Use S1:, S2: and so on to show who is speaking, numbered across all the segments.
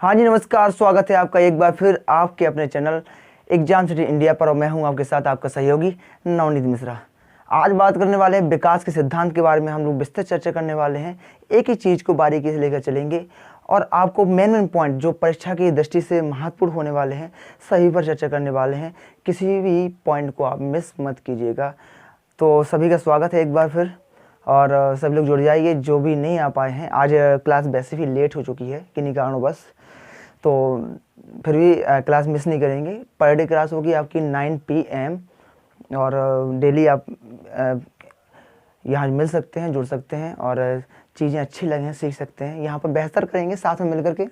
S1: हाँ जी, नमस्कार। स्वागत है आपका एक बार फिर आपके अपने चैनल एग्जाम सिटी इंडिया पर और मैं हूं आपके साथ आपका सहयोगी नवनीत मिश्रा। आज बात करने वाले हैं विकास के सिद्धांत के बारे में। हम लोग विस्तृत चर्चा करने वाले हैं, एक ही चीज़ को बारीकी से लेकर चलेंगे और आपको मेन पॉइंट जो परीक्षा की दृष्टि से महत्वपूर्ण होने वाले हैं सभी पर चर्चा करने वाले हैं। किसी भी पॉइंट को आप मिस मत कीजिएगा। तो सभी का स्वागत है एक बार फिर और सभी लोग जुड़ जाइए जो भी नहीं आ पाए हैं। आज क्लास वैसे भी लेट हो चुकी है किन्हीं कारणों तो फिर भी क्लास मिस नहीं करेंगे। पर डे क्लास होगी आपकी 9 PM और डेली आप यहाँ मिल सकते हैं, जुड़ सकते हैं और चीज़ें अच्छी लगें, सीख सकते हैं। यहाँ पर बेहतर करेंगे साथ में मिलकर के।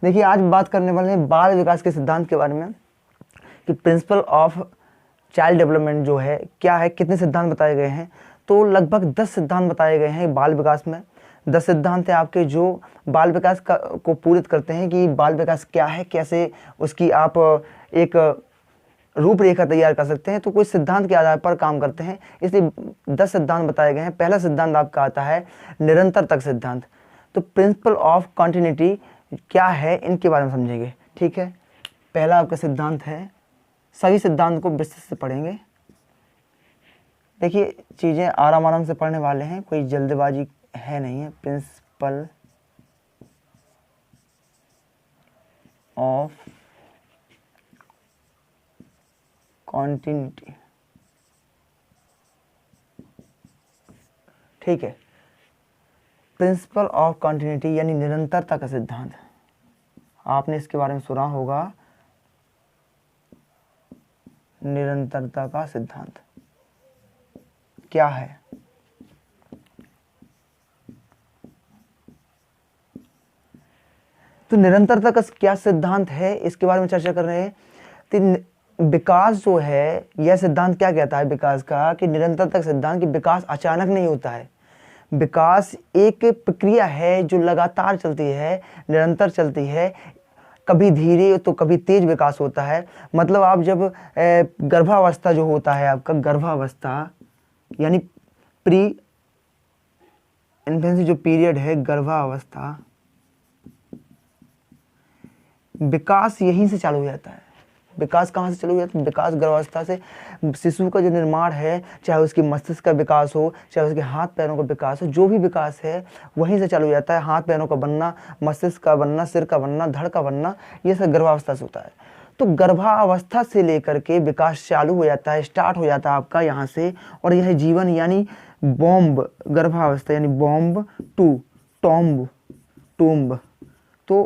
S1: देखिए, आज बात करने वाले हैं बाल विकास के सिद्धांत के बारे में कि प्रिंसिपल ऑफ चाइल्ड डेवलपमेंट जो है क्या है, कितने सिद्धांत बताए गए हैं। तो लगभग 10 सिद्धांत बताए गए हैं बाल विकास में। 10 सिद्धांत हैं आपके जो बाल विकास को पूरित करते हैं कि बाल विकास क्या है, कैसे उसकी आप एक रूपरेखा तैयार कर सकते हैं। तो कुछ सिद्धांत के आधार पर काम करते हैं, इसलिए 10 सिद्धांत बताए गए हैं। पहला सिद्धांत आपका आता है निरंतर तक सिद्धांत। तो प्रिंसिपल ऑफ कंटिन्यूटी क्या है, इनके बारे में समझेंगे। ठीक है, पहला आपका सिद्धांत है, सभी सिद्धांत को विस्तृत से पढ़ेंगे। देखिए, चीज़ें आराम आराम से पढ़ने वाले हैं, कोई जल्दबाजी है नहीं है। प्रिंसिपल ऑफ कॉन्टिन्यूटी, ठीक है। प्रिंसिपल ऑफ कॉन्टिन्यूटी यानी निरंतरता का सिद्धांत, आपने इसके बारे में सुना होगा। निरंतरता का सिद्धांत क्या है? तो निरंतरता का क्या सिद्धांत है, इसके बारे में चर्चा कर रहे हैं। तो विकास जो है, यह सिद्धांत क्या कहता है विकास का, कि निरंतरता का सिद्धांत कि विकास अचानक नहीं होता है। विकास एक प्रक्रिया है जो लगातार चलती है, निरंतर चलती है। कभी धीरे तो कभी तेज विकास होता है। मतलब आप जब गर्भावस्था जो होता है आपका, गर्भावस्था यानी प्री इन्फेंसी जो पीरियड है, गर्भावस्था, विकास यहीं से चालू हो जाता है। विकास कहाँ से चालू हो जाता है? विकास गर्भावस्था से। शिशु का जो निर्माण है, चाहे उसकी मस्तिष्क का विकास हो, चाहे उसके हाथ पैरों का विकास हो, जो भी विकास है वहीं से चालू हो जाता है। हाथ पैरों का बनना, मस्तिष्क का बनना, सिर का बनना, धड़ का बनना, ये सब गर्भावस्था से होता है। तो गर्भावस्था से लेकर के विकास चालू हो जाता है, स्टार्ट हो जाता है आपका यहाँ से। और यह जीवन यानी बॉम्ब, गर्भावस्था यानी बॉम्ब टू टॉम्ब, टूम्ब। तो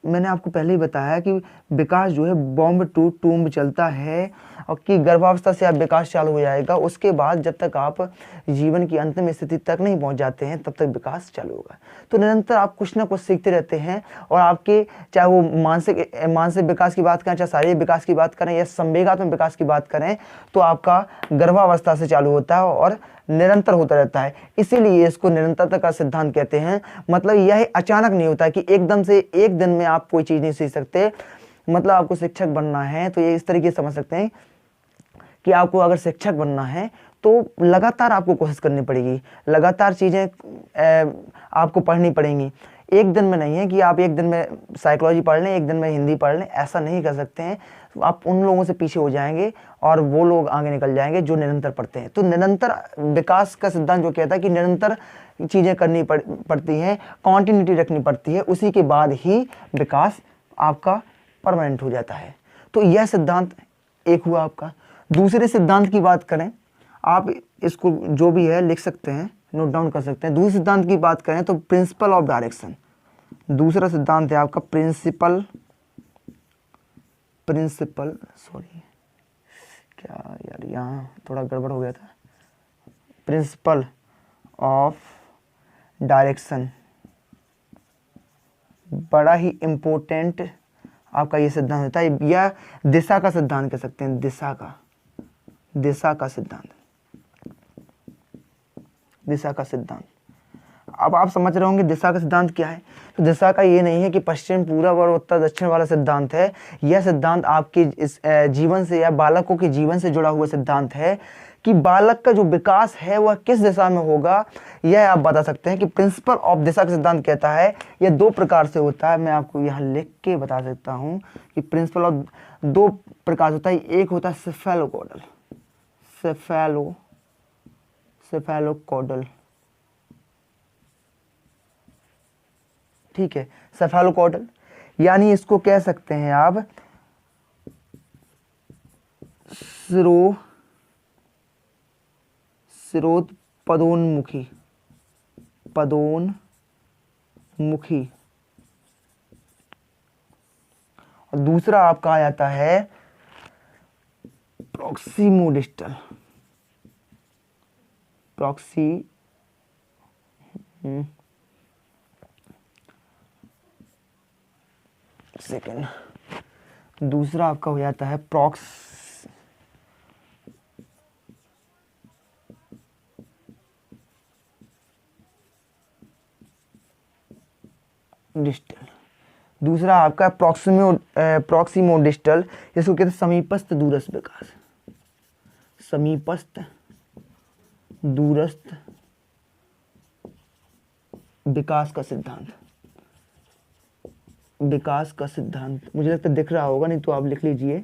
S1: मैंने आपको पहले ही बताया कि विकास जो है बॉम्ब टू टूम्ब चलता है और कि गर्भावस्था से आप विकास चालू हो जाएगा। उसके बाद जब तक आप जीवन की अंतिम स्थिति तक नहीं पहुंच जाते हैं तब तक विकास चालू होगा। तो निरंतर आप कुछ ना कुछ सीखते रहते हैं और आपके चाहे वो मानसिक विकास की बात करें, चाहे शारीरिक विकास की बात करें या संवेगात्मक विकास की बात करें, तो आपका गर्भावस्था से चालू होता है और निरंतर होता रहता है। इसीलिए इसको निरंतरता का सिद्धांत कहते हैं। मतलब यह अचानक नहीं होता है कि एकदम से एक दिन में आप कोई चीज़ नहीं सीख सकते। मतलब आपको शिक्षक बनना है तो ये इस तरीके से समझ सकते हैं कि आपको अगर शिक्षक बनना है तो लगातार आपको कोशिश करनी पड़ेगी, लगातार चीज़ें आपको पढ़नी पड़ेंगी। एक दिन में नहीं है कि आप एक दिन में साइकोलॉजी पढ़ लें, एक दिन में हिंदी पढ़ लें, ऐसा नहीं कर सकते हैं। आप उन लोगों से पीछे हो जाएंगे और वो लोग आगे निकल जाएंगे जो निरंतर पढ़ते हैं। तो निरंतर विकास का सिद्धांत जो कहता है कि निरंतर चीज़ें करनी पड़ती हैं, कॉन्टिन्यूटी रखनी पड़ती है, उसी के बाद ही विकास आपका परमानेंट हो जाता है। तो यह सिद्धांत एक हुआ आपका। दूसरे सिद्धांत की बात करें, आप इसको जो भी है लिख सकते हैं, नोट डाउन कर सकते हैं। दूसरे सिद्धांत की बात करें तो प्रिंसिपल ऑफ डायरेक्शन। दूसरा सिद्धांत है आपका प्रिंसिपल सॉरी क्या यार, यहाँ थोड़ा गड़बड़ हो गया था। प्रिंसिपल ऑफ डायरेक्शन, बड़ा ही इम्पोर्टेंट आपका ये सिद्धांत होता है, या दिशा का सिद्धांत कह सकते हैं। दिशा का सिद्धांत अब आप समझ रहे होंगे दिशा का सिद्धांत क्या है। तो दिशा का ये नहीं है कि पश्चिम, पूरब और उत्तर दक्षिण वाला सिद्धांत है। यह सिद्धांत आपके इस जीवन से या बालकों के जीवन से जुड़ा हुआ सिद्धांत है कि बालक का जो विकास है वह किस दिशा में होगा, यह आप बता सकते हैं। कि प्रिंसिपल ऑफ दिशा का सिद्धांत कहता है यह दो प्रकार से होता है। मैं आपको यहाँ लिख के बता सकता हूँ कि प्रिंसिपल ऑफ दो प्रकार होता है। एक होता है सेफेलोकॉर्डल, सेफेलोकॉर्डल, ठीक है, सेफेलोकॉर्डल, यानी इसको कह सकते हैं आप स्रोत पदोन्मुखी, और दूसरा आपका आ जाता है प्रॉक्सिमोडिस्टल, सेकेंड, दूसरा आपका हो जाता है डिस्टल, दूसरा आपका प्रॉक्सिमोडिस्टल, इसको कहते हैं समीपस्थ दूरस्थ विकास, समीपस्थ दूरस्थ विकास का सिद्धांत, विकास का सिद्धांत। मुझे लगता है दिख रहा होगा, नहीं तो आप लिख लीजिए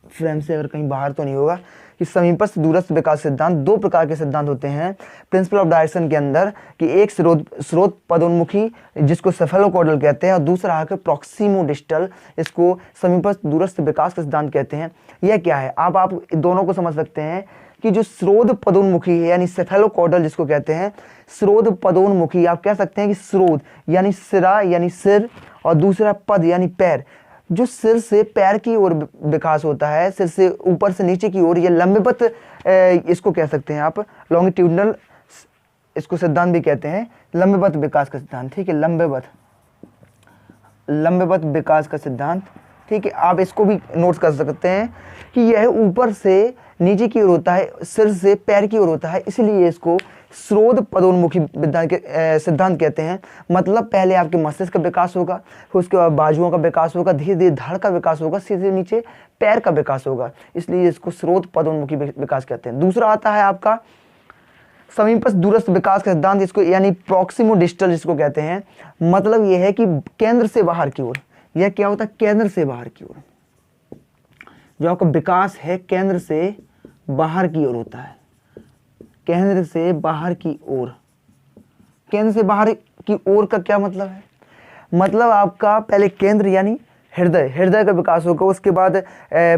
S1: फ्रेम से, अगर कहीं बाहर तो नहीं होगा। कि समीपस्थ दूरस्थ विकास सिद्धांत, दो प्रकार के सिद्धांत होते हैं प्रिंसिपल ऑफ डायरेक्शन के अंदर। कि एक स्रोत पदोन्मुखी जिसको सेफेलोकॉर्डल कहते हैं, और दूसरा आकर प्रॉक्सिमोडिस्टल, इसको समीपस्थ दूरस्थ विकास का सिद्धांत कहते हैं। यह क्या है, आप दोनों को समझ सकते हैं कि जो स्रोत पदोन्मुखी है यानी सेफेलोकॉर्डल जिसको कहते हैं, स्रोत पदोन्मुखी आप कह सकते हैं कि स्रोत यानी सिरा यानी सिर, और दूसरा पद यानी पैर, जो सिर से पैर की ओर विकास होता है, सिर से ऊपर से नीचे की ओर, ये लंबवत इसको कह सकते हैं आप लॉन्गिट्यूडनल, इसको सिद्धांत भी कहते हैं, लंबवत विकास का सिद्धांत, ठीक है, लंबवत विकास का सिद्धांत, ठीक है। आप इसको भी नोट कर सकते हैं कि यह ऊपर से नीचे की ओर होता है, सिर से पैर की ओर होता है, इसलिए इसको स्रोत पदोन्मुखी सिद्धांत कहते हैं। मतलब पहले आपके मस्तिष्क का विकास होगा, फिर उसके बाद बाजुओं का विकास होगा, धीरे धीरे धड़ का विकास होगा, सीधे नीचे पैर का विकास होगा, इसलिए इसको स्रोत पदोन्मुखी विकास कहते हैं। दूसरा आता है आपका समीपस्थ दूरस्थ विकास का सिद्धांत, इसको यानी प्रॉक्सिमोडिस्टल जिसको कहते हैं। मतलब यह है कि केंद्र से बाहर की ओर, यह क्या होता है, केंद्र से बाहर की ओर, जो आपका विकास है केंद्र से बाहर की ओर होता है, केंद्र से बाहर की ओर। केंद्र से बाहर की ओर का क्या मतलब है, मतलब आपका पहले केंद्र यानी हृदय का विकास होगा, उसके बाद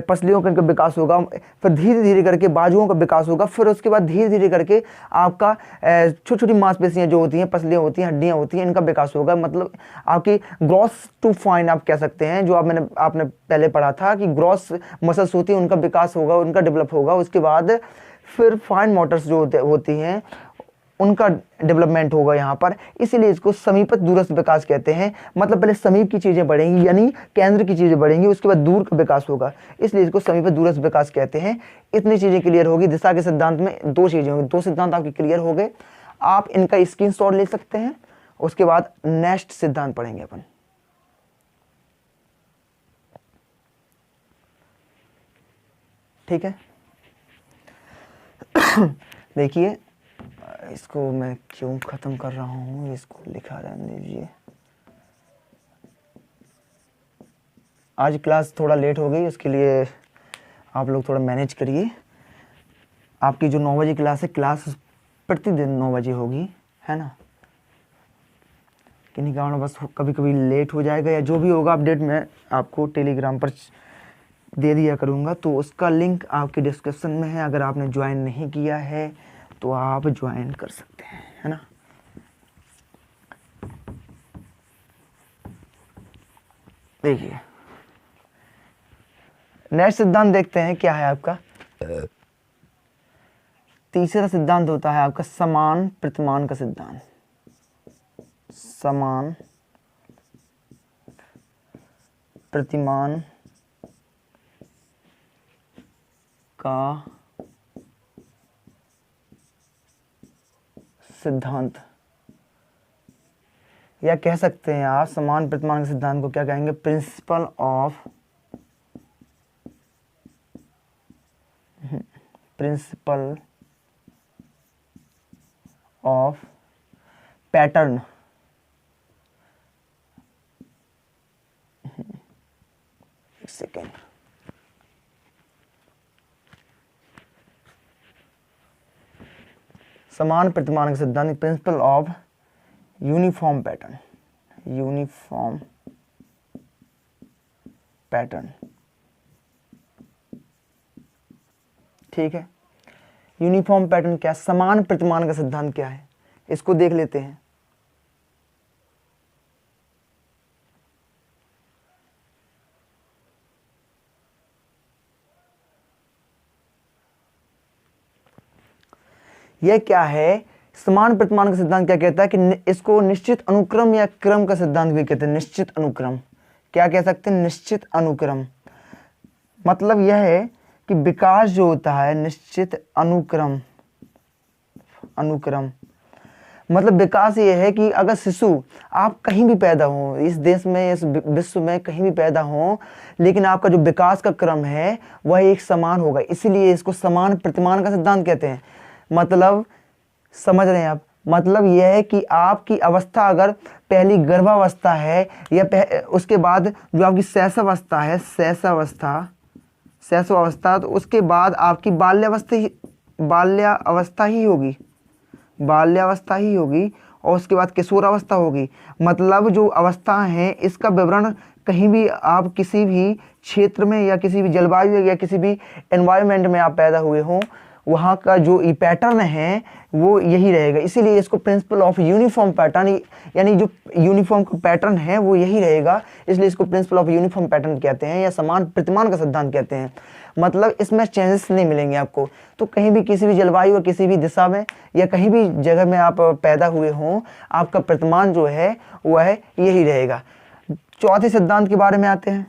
S1: पसलियों का विकास होगा, फिर धीरे धीरे करके बाजुओं का विकास होगा, फिर उसके बाद धीरे धीरे करके आपका छोटी छोटी मांसपेशियां जो होती हैं, पसलियां होती हैं, हड्डियां होती हैं, इनका विकास होगा। मतलब आपकी ग्रॉस टू फाइन आप कह सकते हैं, जो आपने पहले पढ़ा था कि ग्रॉस मसल्स होती हैं, उनका विकास होगा, उनका डेवलप होगा। उसके बाद फिर फाइन मोटर्स जो होती हैं उनका डेवलपमेंट होगा यहाँ पर, इसीलिए इसको समीपस्थ दूरस्थ विकास कहते हैं। मतलब पहले समीप की चीज़ें बढ़ेंगी यानी केंद्र की चीज़ें बढ़ेंगी, उसके बाद दूर का विकास होगा, इसलिए इसको समीपस्थ दूरस्थ विकास कहते हैं। इतनी चीज़ें क्लियर होगी। दिशा के सिद्धांत में दो चीज़ें होंगी, दो सिद्धांत आपके क्लियर हो गए, आप इनका स्क्रीनशॉट ले सकते हैं। उसके बाद नेक्स्ट सिद्धांत पढ़ेंगे अपन। ठीक है, देखिए इसको मैं क्यों ख़त्म कर रहा हूँ, इसको लिखा रहने दीजिए। आज क्लास थोड़ा लेट हो गई, उसके लिए आप लोग थोड़ा मैनेज करिए। आपकी जो 9 बजे क्लास है, क्लास प्रतिदिन 9 बजे होगी, है ना। किन्हीं कारण बस कभी कभी लेट हो जाएगा, या जो भी होगा अपडेट मैं आपको टेलीग्राम पर दे दिया करूँगा। तो उसका लिंक आपके डिस्क्रिप्शन में है, अगर आपने ज्वाइन नहीं किया है तो आप ज्वाइन कर सकते हैं, है ना। देखिए नेक्स्ट सिद्धांत देखते हैं क्या है आपका। तीसरा सिद्धांत होता है आपका समान प्रतिमान का सिद्धांत। समान प्रतिमान का सिद्धांत, या कह सकते हैं आप समान प्रतिमान के सिद्धांत को क्या कहेंगे, प्रिंसिपल ऑफ पैटर्न। एक सेकेंड, समान प्रतिमान के सिद्धांत, प्रिंसिपल ऑफ यूनिफॉर्म पैटर्न। ठीक है, यूनिफॉर्म पैटर्न क्या, समान प्रतिमान का सिद्धांत क्या है, इसको देख लेते हैं। यह क्या है, समान प्रतिमान का सिद्धांत क्या कहता है कि इसको निश्चित अनुक्रम या क्रम का सिद्धांत भी कहते हैं। निश्चित अनुक्रम, क्या कह सकते हैं, निश्चित अनुक्रम। मतलब यह है कि विकास जो होता है निश्चित अनुक्रम मतलब विकास ये है कि अगर शिशु आप कहीं भी पैदा हो, इस देश में, इस विश्व में कहीं भी पैदा हो, लेकिन आपका जो विकास का क्रम है वह एक समान होगा, इसीलिए इसको समान प्रतिमान का सिद्धांत कहते हैं। मतलब समझ रहे हैं आप, मतलब यह है कि आपकी अवस्था अगर पहली गर्भावस्था है या उसके बाद जो आपकी शैशवावस्था है, शैशवावस्था, तो उसके बाद आपकी बाल्यावस्था ही होगी और उसके बाद किशोरावस्था होगी। मतलब जो अवस्था है इसका विवरण कहीं भी आप किसी भी क्षेत्र में या किसी भी जलवायु या किसी भी एनवायरनमेंट में आप पैदा हुए हों, वहाँ का जो पैटर्न है वो यही रहेगा। इसीलिए इसको प्रिंसिपल ऑफ यूनिफॉर्म पैटर्न, यानी जो यूनिफॉर्म का पैटर्न है वो यही रहेगा, इसलिए इसको प्रिंसिपल ऑफ यूनिफॉर्म पैटर्न कहते हैं या समान प्रतिमान का सिद्धांत कहते हैं। मतलब इसमें चेंजेस नहीं मिलेंगे आपको, तो कहीं भी किसी भी जलवायु या किसी भी दिशा में या कहीं भी जगह में आप पैदा हुए हों, आपका प्रतिमान जो है वह यही रहेगा। चौथे सिद्धांत के बारे में आते हैं।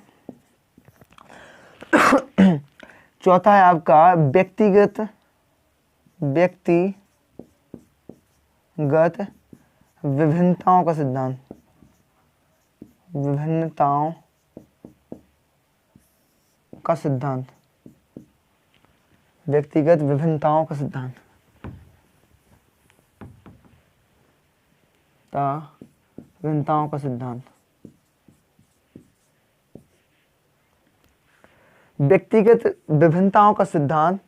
S1: चौथा है आपका व्यक्तिगत विभिन्नताओं का सिद्धांत। विभिन्नताओं का सिद्धांत, व्यक्तिगत विभिन्नताओं का सिद्धांत। विभिन्नताओं का सिद्धांत, व्यक्तिगत विभिन्नताओं का सिद्धांत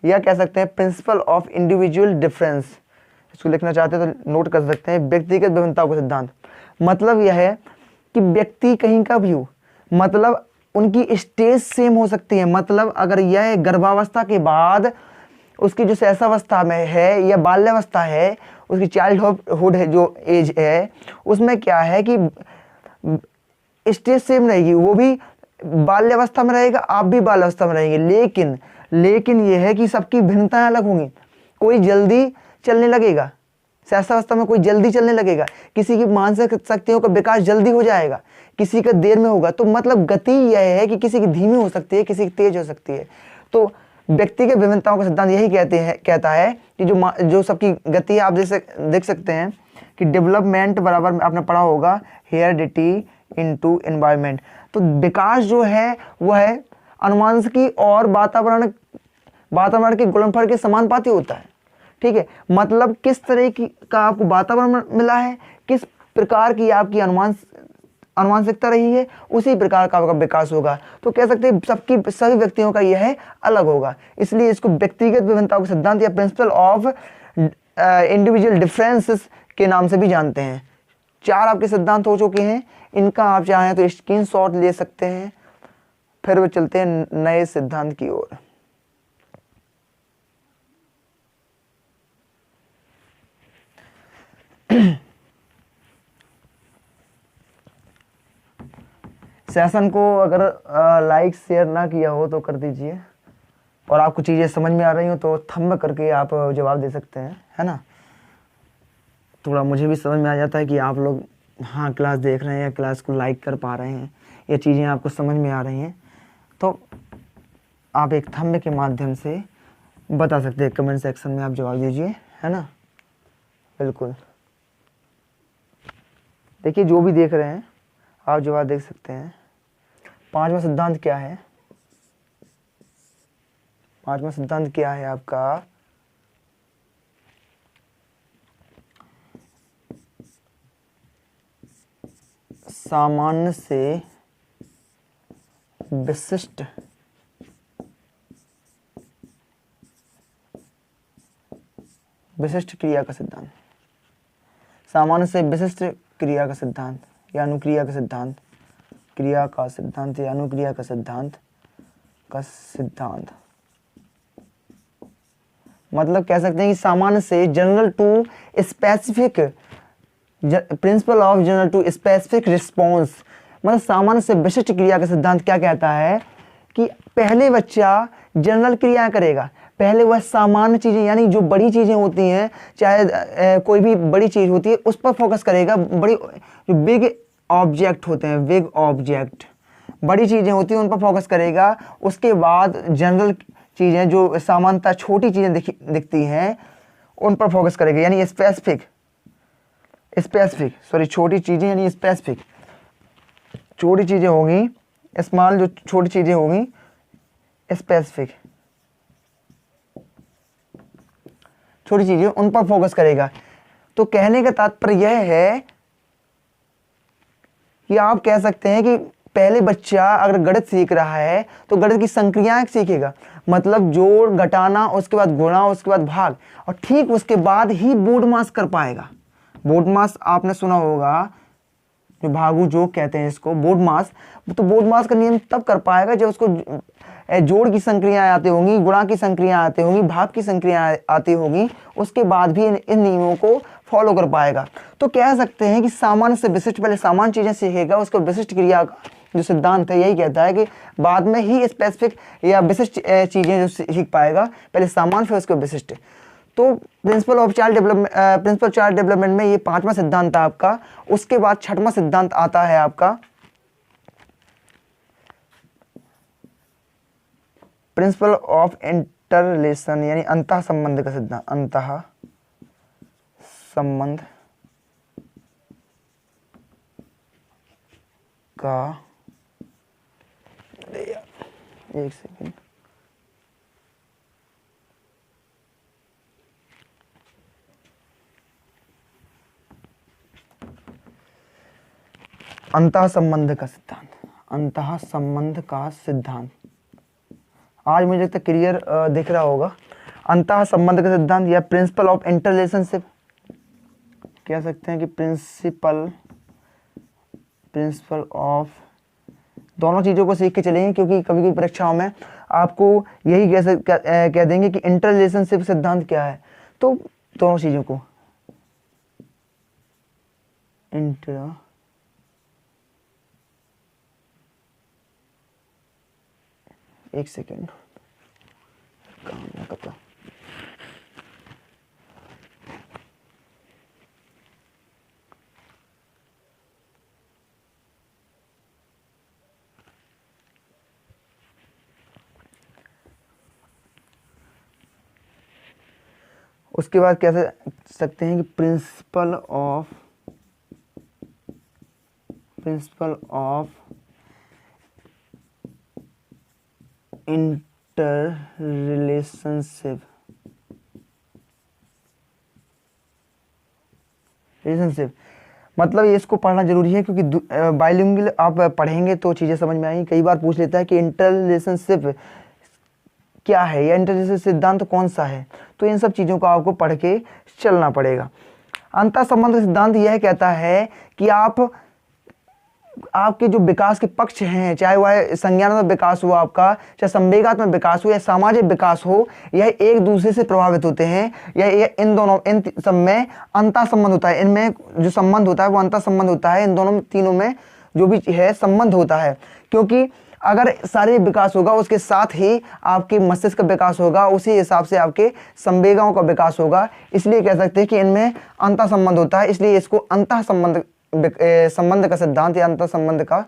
S1: या कह सकते हैं प्रिंसिपल ऑफ इंडिविजुअल डिफरेंस। इसको लिखना चाहते हैं तो नोट कर सकते हैं, व्यक्तिगत विभिन्नताओं का सिद्धांत। मतलब यह है कि व्यक्ति कहीं का भी हो, मतलब उनकी स्टेज सेम हो सकती है। मतलब अगर यह गर्भावस्था के बाद उसकी जो शैशवावस्था में है या बाल्यावस्था है, उसकी चाइल्डहुड है जो एज है, उसमें क्या है कि स्टेज सेम रहेगी, वो भी बाल्यावस्था में रहेगा, आप भी बाल्यावस्था में रहेंगे, लेकिन यह है कि सबकी भिन्नताएं अलग होंगी। कोई जल्दी चलने लगेगा, शैशवावस्था में कोई जल्दी चलने लगेगा, किसी की मानसिक शक्तियों का विकास जल्दी हो जाएगा, किसी का देर में होगा। तो मतलब गति यह है कि किसी की धीमी हो सकती है, किसी की तेज हो सकती है। तो व्यक्तिगत विभिन्नताओं का सिद्धांत यही कहता है कि जो सबकी गति, आप देख सकते हैं कि डेवलपमेंट बराबर आपने पढ़ा होगा हेरिडिटी इनटू एनवायरनमेंट। तो विकास जो है वह है अनुवांशिकी और वातावरण के गुणनफल के समानुपाती होता है। ठीक है, मतलब किस तरह की का आपको वातावरण मिला है, किस प्रकार की आपकी अनुवांशिकता रही है, उसी प्रकार का आपका विकास होगा। तो कह सकते हैं सभी व्यक्तियों का यह अलग होगा, इसलिए इसको व्यक्तिगत विभिन्नताओं का सिद्धांत या प्रिंसिपल ऑफ इंडिविजुअल डिफरेंसेस के नाम से भी जानते हैं। 4 आपके सिद्धांत हो चुके हैं, इनका आप चाहें तो स्क्रीनशॉट ले सकते हैं। फिर वो चलते हैं नए सिद्धांत की ओर। सेशन को अगर लाइक शेयर ना किया हो तो कर दीजिए, और आपको चीज़ें समझ में आ रही हो तो थंब करके आप जवाब दे सकते हैं, है ना। थोड़ा मुझे भी समझ में आ जाता है कि आप लोग हाँ क्लास देख रहे हैं या क्लास को लाइक कर पा रहे हैं, ये चीज़ें आपको समझ में आ रही हैं। तो आप एक थंब के माध्यम से बता सकते हैं, कमेंट सेक्शन में आप जवाब दीजिए, है ना। बिल्कुल। देखिए जो भी देख रहे हैं आप जवाब देख सकते हैं। पांचवा सिद्धांत क्या है? पांचवा सिद्धांत क्या है आपका? सामान्य से विशिष्ट विशिष्ट क्रिया का सिद्धांत। सामान्य से विशिष्ट क्रिया का सिद्धांत या अनुक्रिया का सिद्धांत, क्रिया का सिद्धांत या अनुक्रिया का सिद्धांत मतलब कह सकते हैं कि सामान्य से general to specific, principle of general to specific response. मतलब सामान्य से विशिष्ट क्रिया का सिद्धांत क्या कहता है कि पहले बच्चा जनरल क्रिया करेगा, पहले वह सामान्य चीजें यानी जो बड़ी चीजें होती हैं, चाहे कोई भी बड़ी चीज होती है उस पर फोकस करेगा। बड़ी जो बिग ऑब्जेक्ट होते हैं, बिग ऑब्जेक्ट बड़ी चीजें होती हैं उन पर फोकस करेगा। उसके बाद जनरल चीजें जो सामान्यतः छोटी चीजें दिखती हैं उन पर फोकस करेगा, यानी स्पेसिफिक सॉरी छोटी चीजें यानी स्पेसिफिक, छोटी चीजें होंगी स्मॉल, जो छोटी चीजें होंगी स्पेसिफिक, छोटी चीजें उन पर फोकस करेगा। तो कहने का तात्पर्य यह है कि आप कह सकते हैं कि पहले बच्चा अगर गणित सीख रहा है तो गणित की संक्रियाएं सीखेगा, मतलब जोड़ घटाना, उसके बाद गुणा, उसके बाद भाग, और ठीक उसके बाद ही बोर्ड मास कर पाएगा। बोर्ड मास आपने सुना होगा, जो भागु जो कहते हैं इसको बोर्ड मास। तो बोर्ड मास का नियम तब कर पाएगा जब उसको जोड़ की संक्रियाएं आती होंगी, गुणा की संक्रियाएं आती होंगी, भाग की संक्रियाएं आती होंगी, उसके बाद भी इन नियमों को फॉलो कर पाएगा। तो कह सकते हैं कि सामान्य से विशिष्ट, पहले सामान्य चीजें सीखेगा, उसको विशिष्ट क्रिया जो सिद्धांत है यही कहता है कि बाद में ही स्पेसिफिक या विशिष्ट चीजें जो सीख पाएगा, पहले सामान्य फिर उसको विशिष्ट। तो प्रिंसिपल ऑफ चाइल्ड डेवलपमेंट में ये पांचवा सिद्धांत था आपका। उसके बाद छठवां सिद्धांत आता है आपका प्रिंसिपल ऑफ इंटररिलेशन यानी अंतः संबंध का सिद्धांत। अंतः संबंध का, एक सेकेंड, अंतः संबंध का सिद्धांत, अंतः संबंध का सिद्धांत आज मुझे लगता है क्लियर दिख रहा होगा। अंतः संबंध का सिद्धांत या प्रिंसिपल ऑफ इंटररिलेशनशिप कह सकते हैं कि प्रिंसिपल ऑफ, दोनों चीज़ों को सीख के चलेंगे क्योंकि कभी कभी परीक्षाओं में आपको यही कह देंगे कि इंटर रिलेशनशिप सिद्धांत क्या है। तो दोनों चीज़ों को एक सेकेंड काम ना करता। उसके बाद कह सकते हैं कि प्रिंसिपल ऑफ इंटर रिलेशनशिप मतलब ये इसको पढ़ना जरूरी है क्योंकि बाइलिंगुअल आप पढ़ेंगे तो चीज़ें समझ में आएंगी। कई बार पूछ लेता है कि इंटर रिलेशनशिप क्या है या इंटर रिलेशनशिप सिद्धांत कौन सा है, तो इन सब चीज़ों को आपको पढ़ के चलना पड़ेगा। अंतः संबंध सिद्धांत यह कहता है कि आपके जो विकास के पक्ष हैं, चाहे वह संज्ञानात्मक विकास हो आपका, चाहे संवेगात्मक विकास हो या सामाजिक विकास हो, यह एक दूसरे से प्रभावित होते हैं या इन सब में अंतः संबंध होता है। इनमें जो संबंध होता है वो अंतः संबंध होता है। इन दोनों तीनों में जो भी है संबंध होता है, क्योंकि अगर शारीरिक विकास होगा उसके साथ ही आपके मस्तिष्क का विकास होगा, उसी हिसाब से आपके संवेगाओं का विकास होगा। इसलिए कह सकते हैं कि इनमें अंतः संबंध होता है, इसलिए इसको अंतः संबंध का सिद्धांत या अंतर संबंध का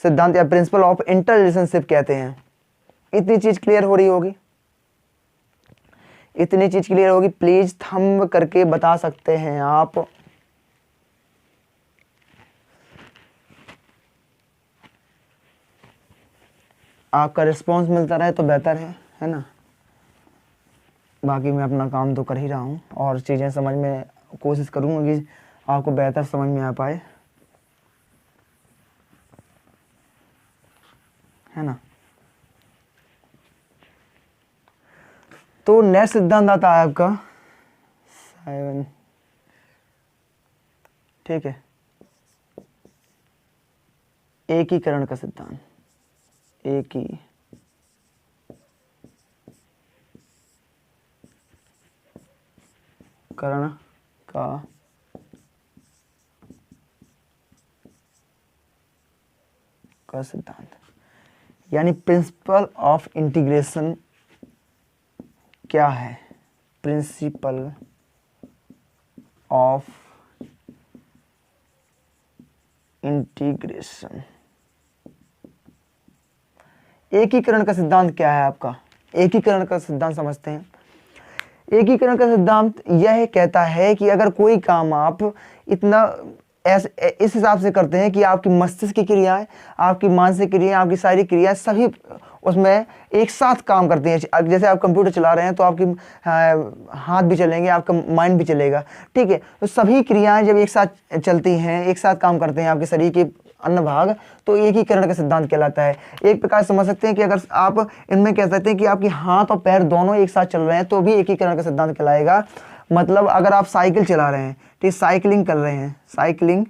S1: सिद्धांत या प्रिंसिपल ऑफ इंटर रिलेशनशिप कहते हैं। इतनी चीज क्लियर हो रही होगी, इतनी चीज क्लियर होगी। प्लीज थंब करके बता सकते हैं आप। आपका रिस्पॉन्स मिलता रहे तो बेहतर है ना। बाकी मैं अपना काम तो कर ही रहा हूँ और चीज़ें समझ में कोशिश करूँगा कि आपको बेहतर समझ में आ पाए, है ना। तो नेक्स्ट सिद्धांत आता है आपका 7, ठीक है, एकीकरण का सिद्धांत। एकीकरण का सिद्धांत, यानी प्रिंसिपल ऑफ इंटीग्रेशन क्या है? प्रिंसिपल ऑफ इंटीग्रेशन, एकीकरण का सिद्धांत क्या है आपका? एकीकरण का सिद्धांत समझते हैं। एकीकरण का सिद्धांत यह कहता है कि अगर कोई काम आप इतना इस हिसाब से करते हैं कि आपकी मस्तिष्क की क्रियाएं, आपकी मानसिक क्रियाएं, आपकी शारीरिक क्रियाएं सभी उसमें एक साथ काम करती हैं। जैसे आप कंप्यूटर चला रहे हैं तो आपकी हाथ भी चलेंगे, आपका माइंड भी चलेगा, ठीक है। तो सभी क्रियाएं जब एक साथ चलती हैं, एक साथ काम करते हैं आपके शरीर के अन्य भाग, तो एकीकरण का सिद्धांत कहलाता है। एक प्रकार समझ सकते हैं कि अगर आप इनमें कह सकते हैं कि आपके हाथ और पैर दोनों एक साथ चल रहे हैं तो भी एकीकरण का सिद्धांत कहलाएगा। मतलब अगर आप साइकिल चला रहे हैं, ठीक, साइकिलिंग कर रहे हैं, साइकिलिंग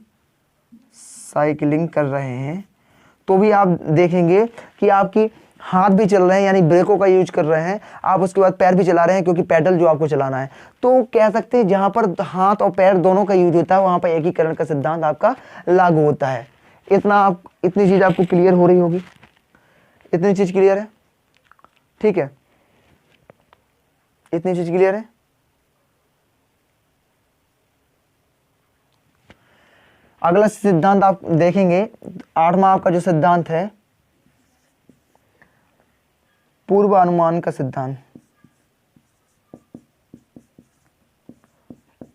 S1: कर रहे हैं, तो भी आप देखेंगे कि आपकी हाथ भी चल रहे हैं, यानी ब्रेकों का यूज कर रहे हैं आप, उसके बाद पैर भी चला रहे हैं क्योंकि पैडल जो आपको चलाना है। तो कह सकते हैं जहां पर हाथ और पैर दोनों का यूज होता है वहां पर एकीकरण का सिद्धांत आपका लागू होता है। इतनी चीज आपको क्लियर हो रही होगी, इतनी चीज क्लियर है, ठीक है, इतनी चीज क्लियर है। अगला सिद्धांत आप देखेंगे, 8वां आपका जो सिद्धांत है, पूर्वानुमान का सिद्धांत।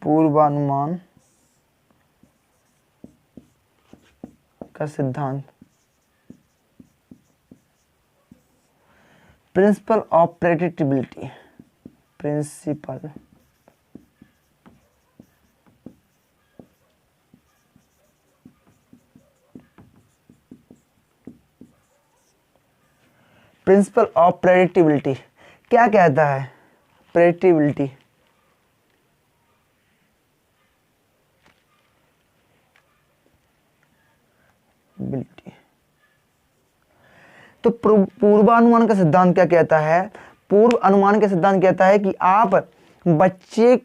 S1: पूर्वानुमान का सिद्धांत, principle of predictability, principle principle of predictability क्या कहता है? प्रेडिक्टेबिलिटी, तो पूर्वानुमान का सिद्धांत क्या कहता है? पूर्व अनुमान का सिद्धांत कहता है कि आप बच्चे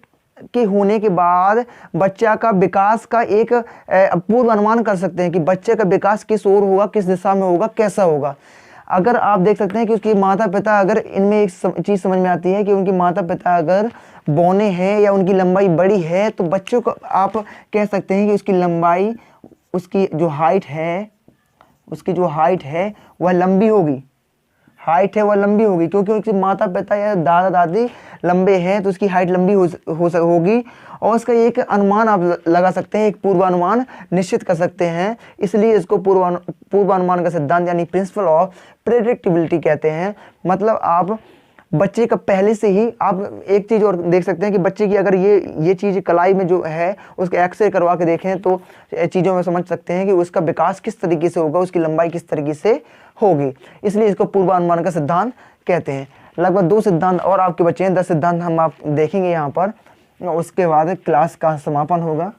S1: के होने के बाद बच्चा का विकास का एक पूर्व अनुमान कर सकते हैं कि बच्चे का विकास किस ओर होगा, किस दिशा में होगा, कैसा होगा। अगर आप देख सकते हैं कि उसके माता पिता, अगर इनमें एक चीज़ समझ में आती है कि उनकी माता पिता अगर बौने हैं या उनकी लंबाई बड़ी है, तो बच्चों को आप कह सकते हैं कि उसकी लंबाई, उसकी जो हाइट है वह लंबी होगी, हाइट है वह लंबी होगी, क्योंकि उसके माता पिता या दादा दादी लंबे हैं तो उसकी हाइट लंबी होगी। और उसका एक अनुमान आप लगा सकते हैं, एक पूर्वानुमान निश्चित कर सकते हैं। इसलिए इसको पूर्वानुमान का सिद्धांत यानी प्रिंसिपल ऑफ प्रेडिक्टेबिलिटी कहते हैं। मतलब आप बच्चे का पहले से ही, आप एक चीज़ और देख सकते हैं कि बच्चे की अगर ये चीज़ कलाई में जो है उसके एक्सरे करवा के देखें तो चीज़ों में समझ सकते हैं कि उसका विकास किस तरीके से होगा, उसकी लंबाई किस तरीके से होगी। इसलिए इसको पूर्वानुमान का सिद्धांत कहते हैं। लगभग 2 सिद्धांत और आपके बचे हैं, 10 सिद्धांत हम आप देखेंगे यहाँ पर, उसके बाद क्लास का समापन होगा।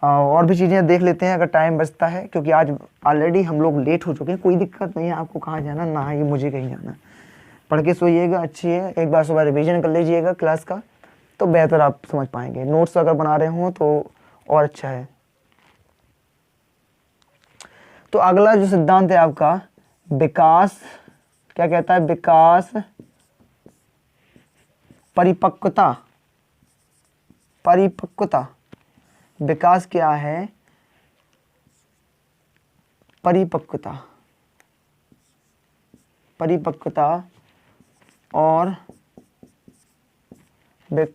S1: और भी चीज़ें देख लेते हैं अगर टाइम बचता है, क्योंकि आज ऑलरेडी हम लोग लेट हो चुके हैं। कोई दिक्कत नहीं है, आपको कहाँ जाना, ना ही मुझे कहीं जाना। पढ़ के सोइएगा, अच्छी है, एक बार सुबह रिवीजन कर लीजिएगा क्लास का, तो बेहतर आप समझ पाएंगे। नोट्स अगर बना रहे हो तो और अच्छा है। तो अगला जो सिद्धांत है आपका विकास, क्या कहता है? विकास परिपक्वता। विकास क्या है? परिपक्वता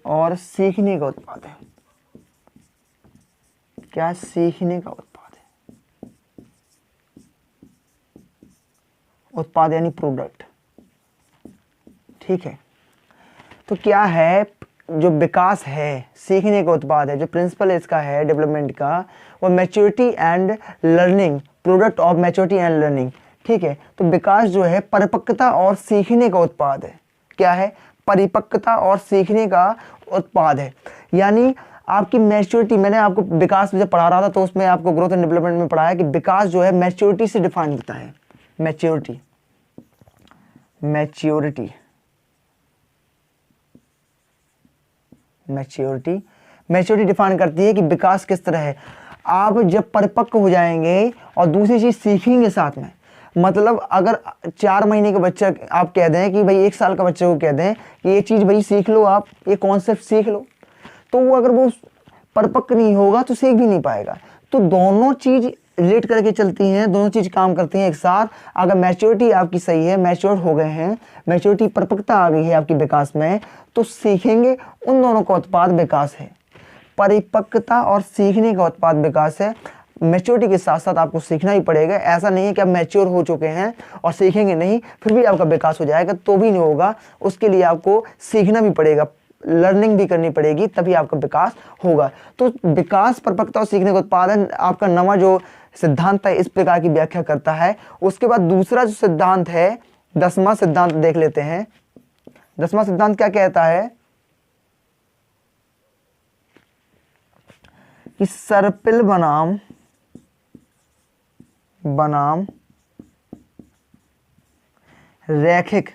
S1: और सीखने का उत्पाद है। क्या? सीखने का उत्पाद है। उत्पाद यानी प्रोडक्ट, ठीक है। तो क्या है, जो विकास है, सीखने का उत्पाद है, जो प्रिंसिपल इसका है डेवलपमेंट का, वो maturity and learning, product of maturity and learning, ठीक है। तो विकास जो है परिपक्वता और सीखने का उत्पाद है। क्या है, परिपक्वता और सीखने का उत्पाद है। यानी आपकी मैच्योरिटी, मैंने आपको विकास जब पढ़ा रहा था तो उसमें आपको ग्रोथ एंड डेवलपमेंट में पढ़ाया कि विकास जो है मैच्योरिटी से डिफाइन होता है। Maturity, maturity, maturity, maturity define करती है कि विकास किस तरह है। आप जब परिपक्व हो जाएंगे और दूसरी चीज सीखेंगे साथ में, मतलब अगर 4 महीने का बच्चा आप कह दें कि भाई 1 साल का बच्चे को कह दें कि ये चीज़ भाई सीख लो, आप ये कॉन्सेप्ट सीख लो, तो वो अगर वो परिपक्व नहीं होगा तो सीख भी नहीं पाएगा। तो दोनों चीज़ रिलेट करके चलती हैं, दोनों चीज़ काम करती हैं एक साथ। अगर मैच्योरिटी आपकी सही है, मैच्योर हो गए हैं, मैच्योरिटी परिपक्वता आ गई है आपकी विकास में, तो सीखेंगे, उन दोनों का उत्पाद विकास है। परिपक्वता और सीखने का उत्पाद विकास है। मैच्योरिटी के साथ साथ आपको सीखना ही पड़ेगा। ऐसा नहीं है कि आप मैच्योर हो चुके हैं और सीखेंगे नहीं फिर भी आपका विकास हो जाएगा, तो भी नहीं होगा। उसके लिए आपको सीखना भी पड़ेगा, लर्निंग भी करनी पड़ेगी, तभी आपका विकास होगा। तो विकास, परिपक्वता और सीखने का उत्पादन आपका नवा जो सिद्धांत है इस प्रकार की व्याख्या करता है। उसके बाद दूसरा जो सिद्धांत है, 10वां सिद्धांत देख लेते हैं। 10वां सिद्धांत क्या कहता है कि सर्पिल बनाम रैखिक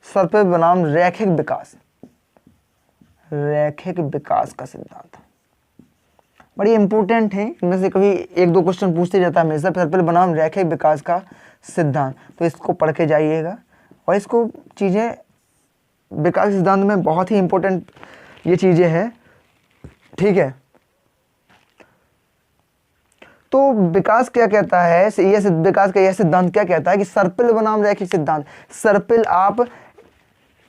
S1: सर्पिल बनाम रैखिक विकास का सिद्धांत बड़ी इंपॉर्टेंट है। इनमें से कभी 1-2 क्वेश्चन पूछते जाता है हमेशा, सर्पिल बनाम रैखिक विकास का सिद्धांत। तो इसको पढ़ के जाइएगा और इसको चीज़ें, विकास सिद्धांत में बहुत ही इंपॉर्टेंट ये चीज़ें हैं, ठीक है। तो विकास क्या कहता है, ये विकास का यह सिद्धांत क्या कहता है कि सर्पिल बनाम रैखिक सिद्धांत। सर्पिल आप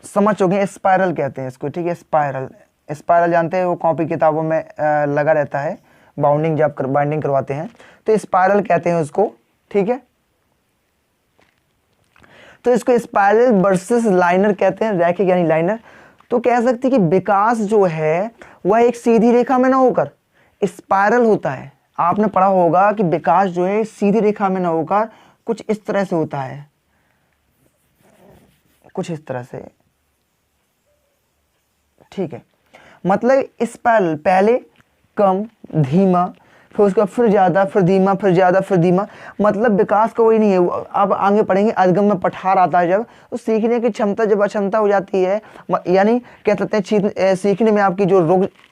S1: समझ चुके हैं, स्पाइरल कहते हैं इसको, ठीक है। स्पाइरल जानते हैं, वो कॉपी किताबों में लगा रहता है, बाउंडिंग जब बाइंडिंग करवाते हैं तो स्पाइरल कहते हैं उसको, ठीक है। तो इसको स्पाइरल वर्सेस लाइनर कहते हैं, रैखिक यानी लाइनर। तो कह सकते हैं कि विकास जो है वह एक सीधी रेखा में ना होकर स्पाइरल होता है। आपने पढ़ा होगा कि विकास जो है सीधी रेखा में ना होकर कुछ इस तरह से होता है, कुछ इस तरह से, ठीक है। मतलब स्पाइरल पहले कम, धीमा, फिर उसका फिर ज़्यादा, फिर धीमा, फिर ज़्यादा, फिर धीमा। मतलब विकास का वही नहीं है। आप आगे पढ़ेंगे, अधगम में पठार आता है जब, तो सीखने की क्षमता जब अक्षमता हो जाती है, यानी कह सकते हैं सीखने में आपकी जो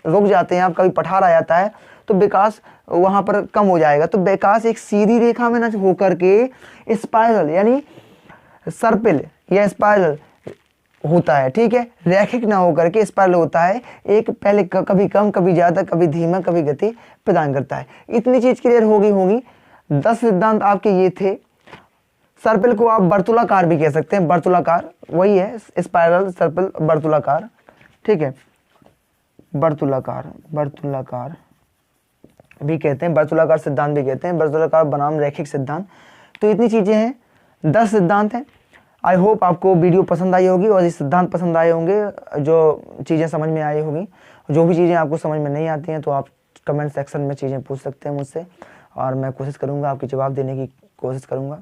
S1: रुक जाते हैं, आपका भी पठार आ जाता है, तो विकास वहाँ पर कम हो जाएगा। तो विकास एक सीधी रेखा में न होकर के स्पाइरल यानी सर्पिल या स्पाइरल होता है, ठीक है। रैखिक ना होकर के स्पाइरल होता है, एक पहले कभी कम, कभी ज़्यादा, कभी धीमा, कभी गति प्रदान करता है। इतनी चीज़ क्लियर होगी। 10 सिद्धांत आपके ये थे। सर्पिल को आप वर्तुलाकार भी कह सकते हैं, वर्तुलाकार वही है, स्पाइरल, सर्पिल, वर्तुलाकार, ठीक है। वर्तुलाकार भी कहते हैं, वर्तुलाकार सिद्धांत भी कहते हैं, वर्तुलाकार बनाम रैखिक सिद्धांत। तो इतनी चीज़ें हैं, 10 सिद्धांत हैं। आई होप आपको वीडियो पसंद आई होगी और ये सिद्धांत पसंद आए होंगे, जो चीज़ें समझ में आई होगी। जो भी चीज़ें आपको समझ में नहीं आती हैं तो आप कमेंट सेक्शन में चीज़ें पूछ सकते हैं मुझसे, और मैं कोशिश करूँगा आपके जवाब देने की कोशिश करूँगा।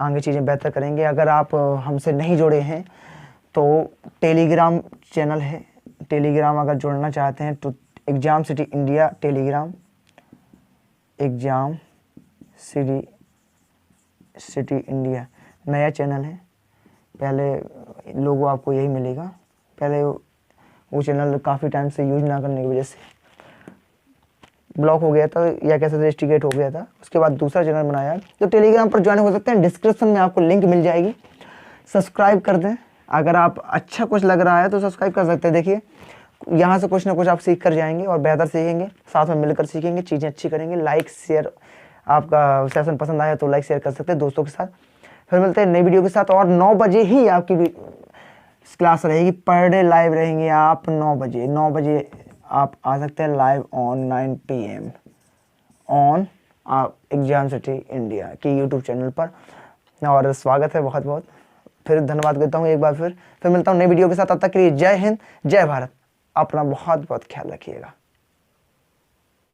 S1: आगे चीज़ें बेहतर करेंगे। अगर आप हमसे नहीं जुड़े हैं तो टेलीग्राम चैनल है, टेलीग्राम अगर जुड़ना चाहते हैं तो exam city India Telegram, exam city India नया चैनल है। पहले लोगो आपको यही मिलेगा। पहले वो चैनल काफ़ी टाइम से यूज ना करने की वजह से ब्लॉक हो गया था, या कैसे रजिस्ट्रेट हो गया था। उसके बाद दूसरा चैनल बनाया। तो टेलीग्राम पर ज्वाइन हो सकते हैं, डिस्क्रिप्शन में आपको लिंक मिल जाएगी। सब्सक्राइब कर दें, अगर आप अच्छा कुछ लग रहा है तो सब्सक्राइब कर सकते हैं। देखिए यहाँ से कुछ ना कुछ आप सीख कर जाएंगे और बेहतर सीखेंगे, साथ में मिलकर सीखेंगे, चीज़ें अच्छी करेंगे। लाइक शेयर, आपका सेशन पसंद आया तो लाइक शेयर कर सकते हैं दोस्तों के साथ। फिर मिलते हैं नई वीडियो के साथ, और 9 बजे ही आपकी क्लास रहेगी, पर डे लाइव रहेंगे आप 9 बजे आप आ सकते हैं live on 9 PM on exam city India की यूट्यूब चैनल पर, और स्वागत है बहुत बहुत। फिर धन्यवाद करता हूँ एक बार फिर मिलता हूँ नई वीडियो के साथ। तब तक के लिए जय हिंद, जय भारत। अपना बहुत बहुत ख्याल रखिएगा।